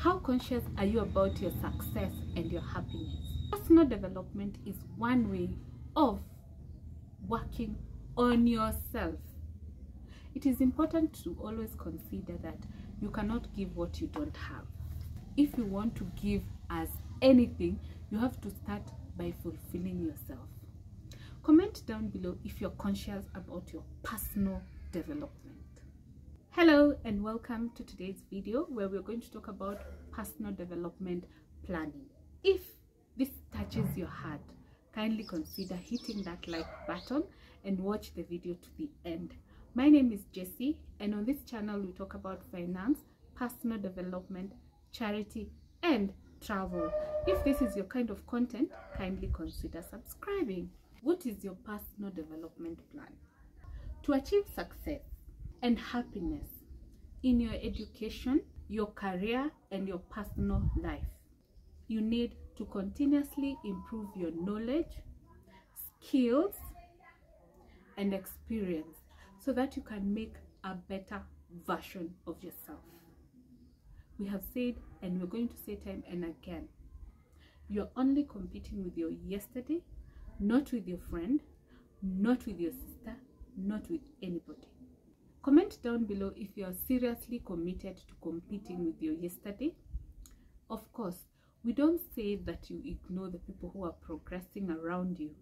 How conscious are you about your success and your happiness? Personal development is one way of working on yourself. It is important to always consider that you cannot give what you don't have. If you want to give us anything, you have to start by fulfilling yourself. Comment down below if you're conscious about your personal development. Hello and welcome to today's video where we're going to talk about personal development planning. If this touches your heart, kindly consider hitting that like button and watch the video to the end. My name is Jessie, and on this channel we talk about finance, personal development, charity and travel. If this is your kind of content, kindly consider subscribing. What is your personal development plan? To achieve success and happiness in your education, your career and your personal life, you need to continuously improve your knowledge, skills and experience so that you can make a better version of yourself. We have said, and we're going to say time and again, you're only competing with your yesterday, not with your friend, not with your sister, not with anybody. Comment down below if you are seriously committed to competing with your yesterday. Of course, we don't say that you ignore the people who are progressing around you.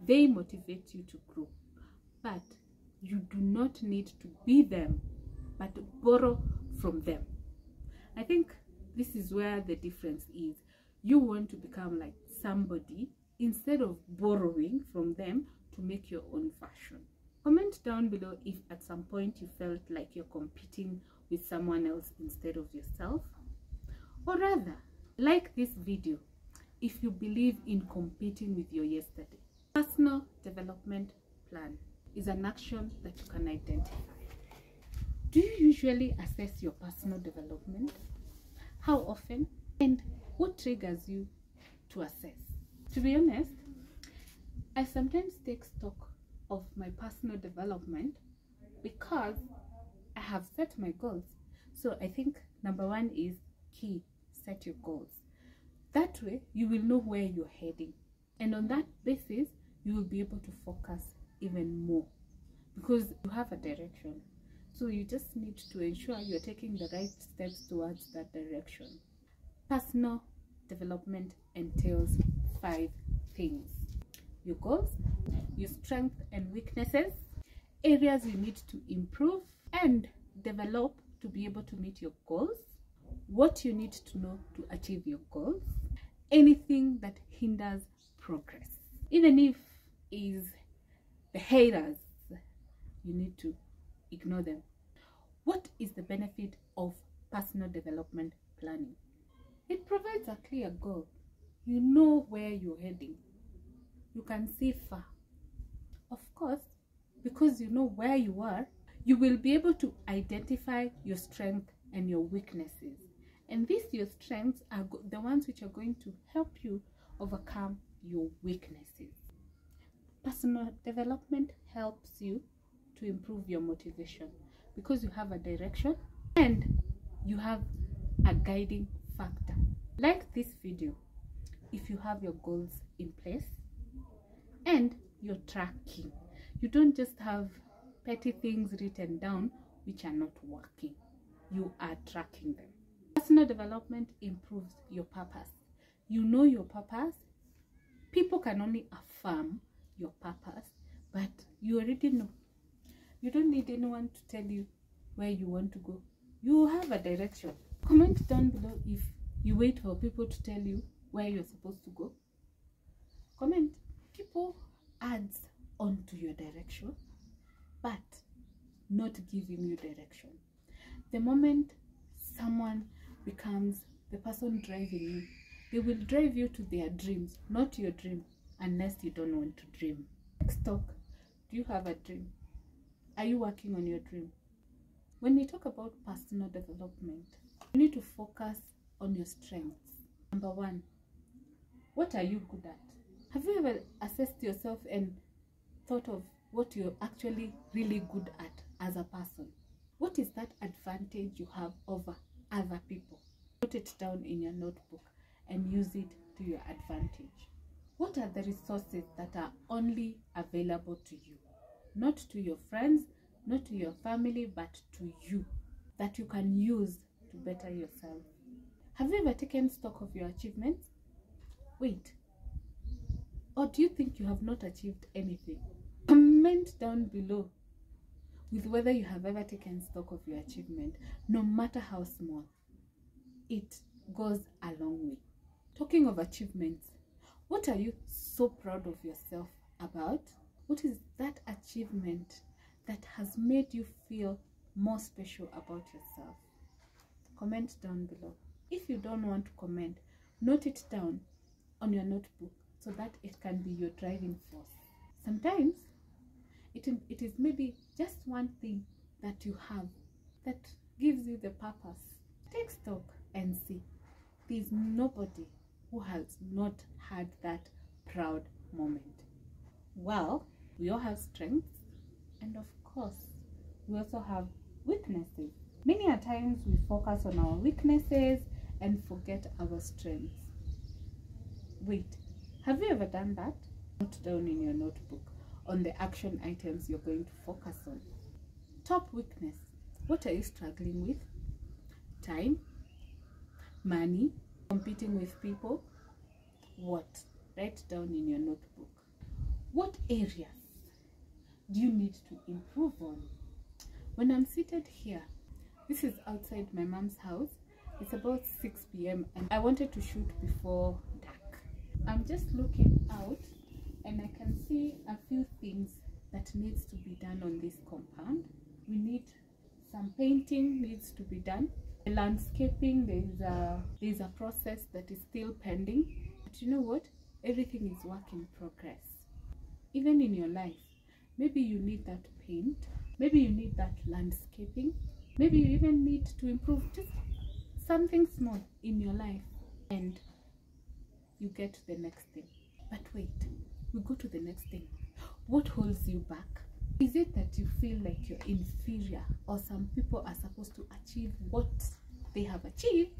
They motivate you to grow, but you do not need to be them, but borrow from them. I think this is where the difference is. You want to become like somebody instead of borrowing from them to make your own fashion. Comment down below if at some point you felt like you're competing with someone else instead of yourself. Or rather, like this video if you believe in competing with your yesterday. Personal development plan is an action that you can identify. Do you usually assess your personal development? How often? And what triggers you to assess? To be honest, I sometimes take stock of my personal development because I have set my goals. So I think number one is key: set your goals. That way you will know where you're heading, and on that basis you will be able to focus even more because you have a direction. So you just need to ensure you're taking the right steps towards that direction. Personal development entails 5 things: your goals, your strengths and weaknesses, areas you need to improve and develop to be able to meet your goals, what you need to know to achieve your goals, anything that hinders progress, even if is the haters, you need to ignore them. What is the benefit of personal development planning? It provides a clear goal. You know where you're heading. You can see far. Of course, because you know where you are, you will be able to identify your strengths and your weaknesses. And these your strengths are the ones which are going to help you overcome your weaknesses. Personal development helps you to improve your motivation because you have a direction and you have a guiding factor. Like this video, if you have your goals in place and you're tracking, you don't just have petty things written down which are not working. You are tracking them. Personal development improves your purpose. You know your purpose. People can only affirm your purpose, but you already know. You don't need anyone to tell you where you want to go. You have a direction. Comment down below if you wait for people to tell you where you're supposed to go. Comment. People adds on to your direction, but not giving you direction. The moment someone becomes the person driving you, they will drive you to their dreams, not your dream, unless you don't want to dream. Next talk, do you have a dream? Are you working on your dream? When we talk about personal development, you need to focus on your strengths. Number one, what are you good at? Have you ever assessed yourself and thought of what you're actually really good at as a person? What is that advantage you have over other people? Not it down in your notebook and use it to your advantage. What are the resources that are only available to you? Not to your friends, not to your family, but to you, that you can use to better yourself. Have you ever taken stock of your achievements? Wait, or do you think you have not achieved anything? Comment down below with whether you have ever taken stock of your achievement, no matter how small. It goes a long way. Talking of achievements, what are you so proud of yourself about? What is that achievement that has made you feel more special about yourself? Comment down below. If you don't want to comment, note it down on your notebook so that it can be your driving force. Sometimes it is maybe just one thing that you have that gives you the purpose. Take stock and see. There's nobody who has not had that proud moment. Well, we all have strengths, and of course, we also have weaknesses. Many a times we focus on our weaknesses and forget our strengths. Wait, have you ever done that? Note down in your notebook on the action items you're going to focus on. Top weakness. What are you struggling with? Time, money, competing with people. What? Write down in your notebook. What areas do you need to improve on? When I'm seated here, this is outside my mom's house. It's about 6 p.m. and I wanted to shoot before dark. I'm just looking out and I can see a few things that needs to be done on this compound. We need some painting needs to be done. The landscaping, there's a process that is still pending. But you know what? Everything is work in progress. Even in your life, maybe you need that paint, maybe you need that landscaping, maybe you even need to improve just something small in your life, and you get to the next thing. But wait, we go to the next thing. What holds you back? Is it that you feel like you're inferior, or some people are supposed to achieve what they have achieved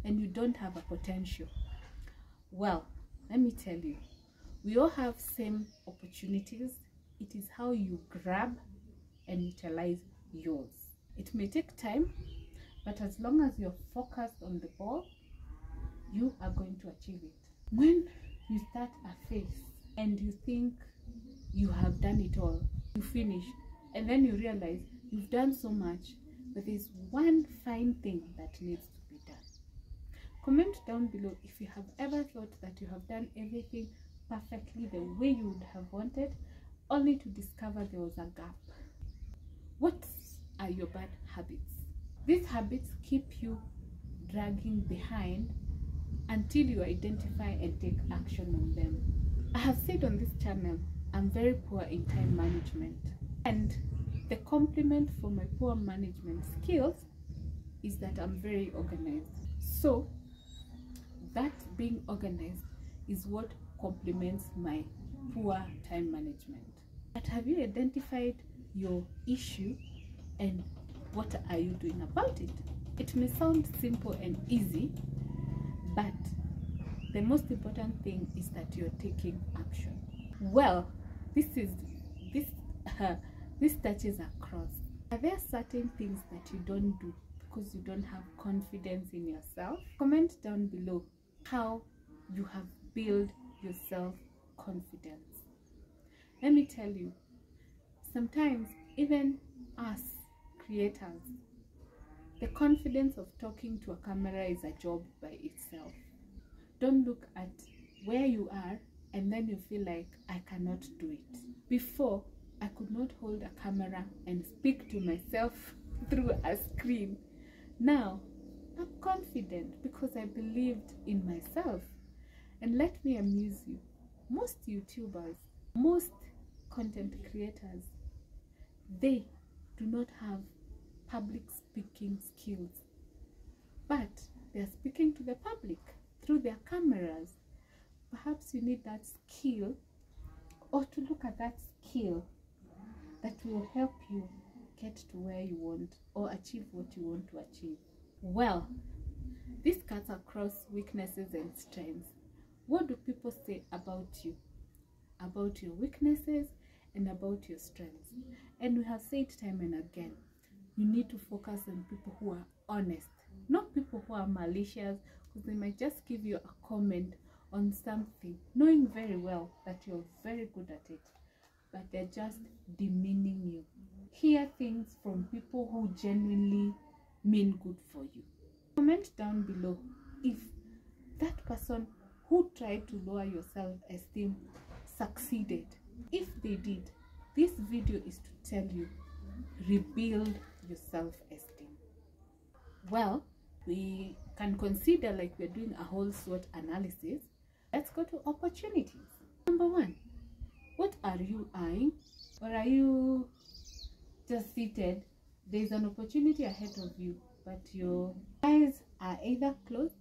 and you don't have a potential? Well, let me tell you, we all have same opportunities. It is how you grab and utilize yours. It may take time, but as long as you're focused on the ball, you are going to achieve it. When you start a phase and you think you have done it all, you finish, and then you realize you've done so much, but there's one fine thing that needs to be done. Comment down below if you have ever thought that you have done everything perfectly the way you would have wanted, only to discover there was a gap. What are your bad habits? These habits keep you dragging behind until you identify and take action on them. I have said on this channel, I'm very poor in time management, and the compliment for my poor management skills is that I'm very organized. So that being organized is what complements my poor time management. But have you identified your issue and what are you doing about it? It may sound simple and easy, but the most important thing is that you're taking action. Well, this touches across. Are there certain things that you don't do because you don't have confidence in yourself? Comment down below how you have built your self-confidence. Let me tell you, sometimes even us creators, the confidence of talking to a camera is a job by itself. Don't look at where you are and then you feel like I cannot do it. Before, I could not hold a camera and speak to myself through a screen. Now, I'm confident because I believed in myself. And let me amuse you. Most YouTubers, most content creators, they do not have public speaking skills, but they are speaking to the public through their cameras. Perhaps you need that skill, or to look at that skill that will help you get to where you want or achieve what you want to achieve. Well, This cuts across weaknesses and strengths. What do people say about you, about your weaknesses and about your strengths? And we have said time and again, you need to focus on people who are honest, not people who are malicious, because they might just give you a comment on something, knowing very well that you're very good at it, but they're just demeaning you. Hear things from people who genuinely mean good for you. Comment down below if that person who tried to lower your self-esteem succeeded. If they did, this video is to tell you, rebuild your self-esteem. Well, we can consider like we're doing a whole SWOT analysis. Let's go to opportunities. Number one, what are you eyeing? Or are you just seated? There's an opportunity ahead of you, but your eyes are either closed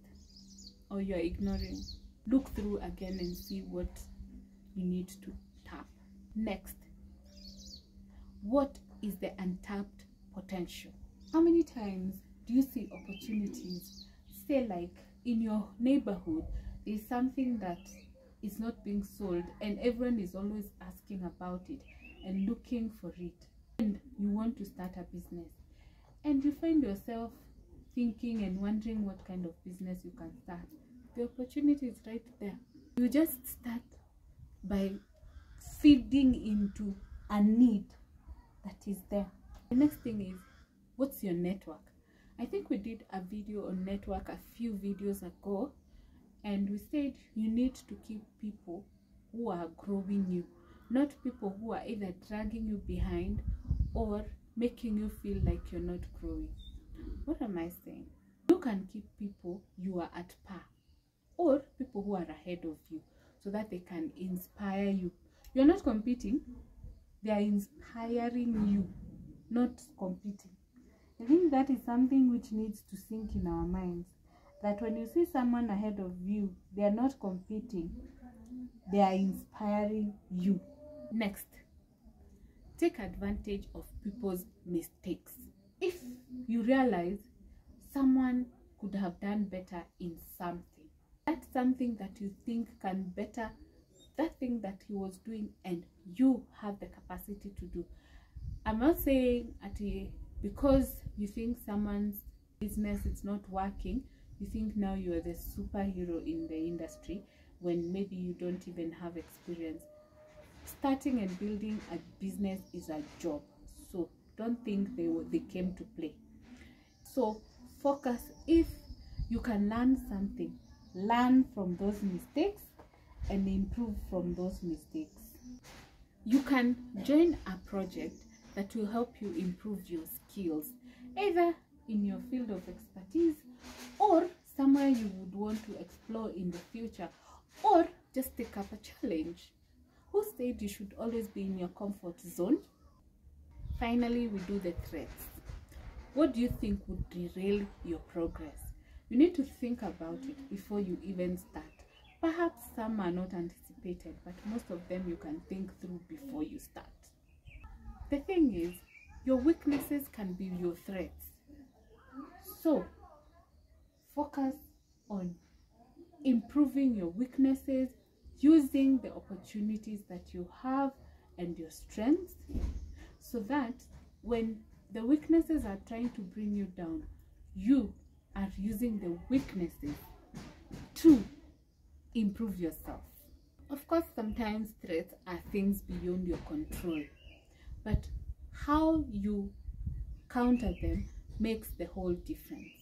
or you're ignoring. Look through again and see what you need to tap. Next, what is the untapped potential? How many times do you see opportunities? Say like in your neighborhood, there's something that is not being sold and everyone is always asking about it and looking for it, and you want to start a business and you find yourself thinking and wondering what kind of business you can start. The opportunity is right there. You just start by feeding into a need that is there. The next thing is, what's your network? I think we did a video on network a few videos ago, and we said you need to keep people who are growing you, not people who are either dragging you behind or making you feel like you're not growing. What am I saying? You can keep people you are at par, or people who are ahead of you, so that they can inspire you. You're not competing, they are inspiring you, not competing. I think that is something which needs to sink in our minds, that when you see someone ahead of you, they are not competing, they are inspiring you. Next, take advantage of people's mistakes. If you realize someone could have done better in something, that's something that you think can better that thing that he was doing and you have the capacity to do. I'm not saying because you think someone's business is not working, you think now you are the superhero in the industry when maybe you don't even have experience. Starting and building a business is a job, so don't think they came to play. So focus. If you can learn something, learn from those mistakes and improve from those mistakes. You can join a project that will help you improve your skills, either in your field of expertise or somewhere you would want to explore in the future, or just take up a challenge. Who said you should always be in your comfort zone? Finally, we do the threats. What do you think would derail your progress? You need to think about it before you even start. Perhaps some are not anticipated, but most of them you can think through before you start. The thing is, your weaknesses can be your threats. So, focus on improving your weaknesses, using the opportunities that you have and your strengths, so that when the weaknesses are trying to bring you down, you are using the weaknesses to improve yourself. Of course, sometimes threats are things beyond your control, but how you counter them makes the whole difference.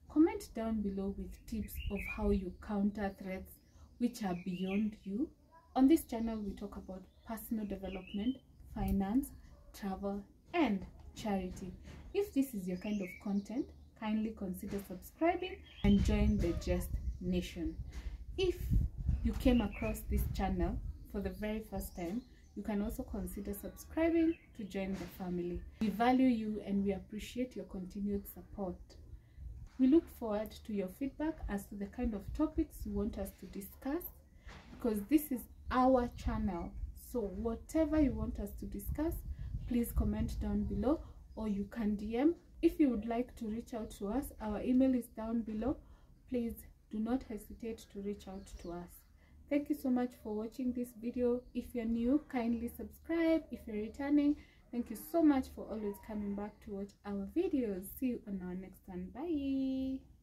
Comment down below with tips of how you counter threats which are beyond you. On this channel, we talk about personal development, finance, travel, and charity. If this is your kind of content, kindly consider subscribing and join the Jest Nation. If you came across this channel for the very first time, you can also consider subscribing to join the family. We value you and we appreciate your continued support. We look forward to your feedback as to the kind of topics you want us to discuss, because this is our channel. So whatever you want us to discuss, please comment down below, or you can DM. If you would like to reach out to us, our email is down below. Please do not hesitate to reach out to us. Thank you so much for watching this video. If you're new, kindly subscribe. If you're returning, thank you so much for always coming back to watch our videos. See you on our next one. Bye.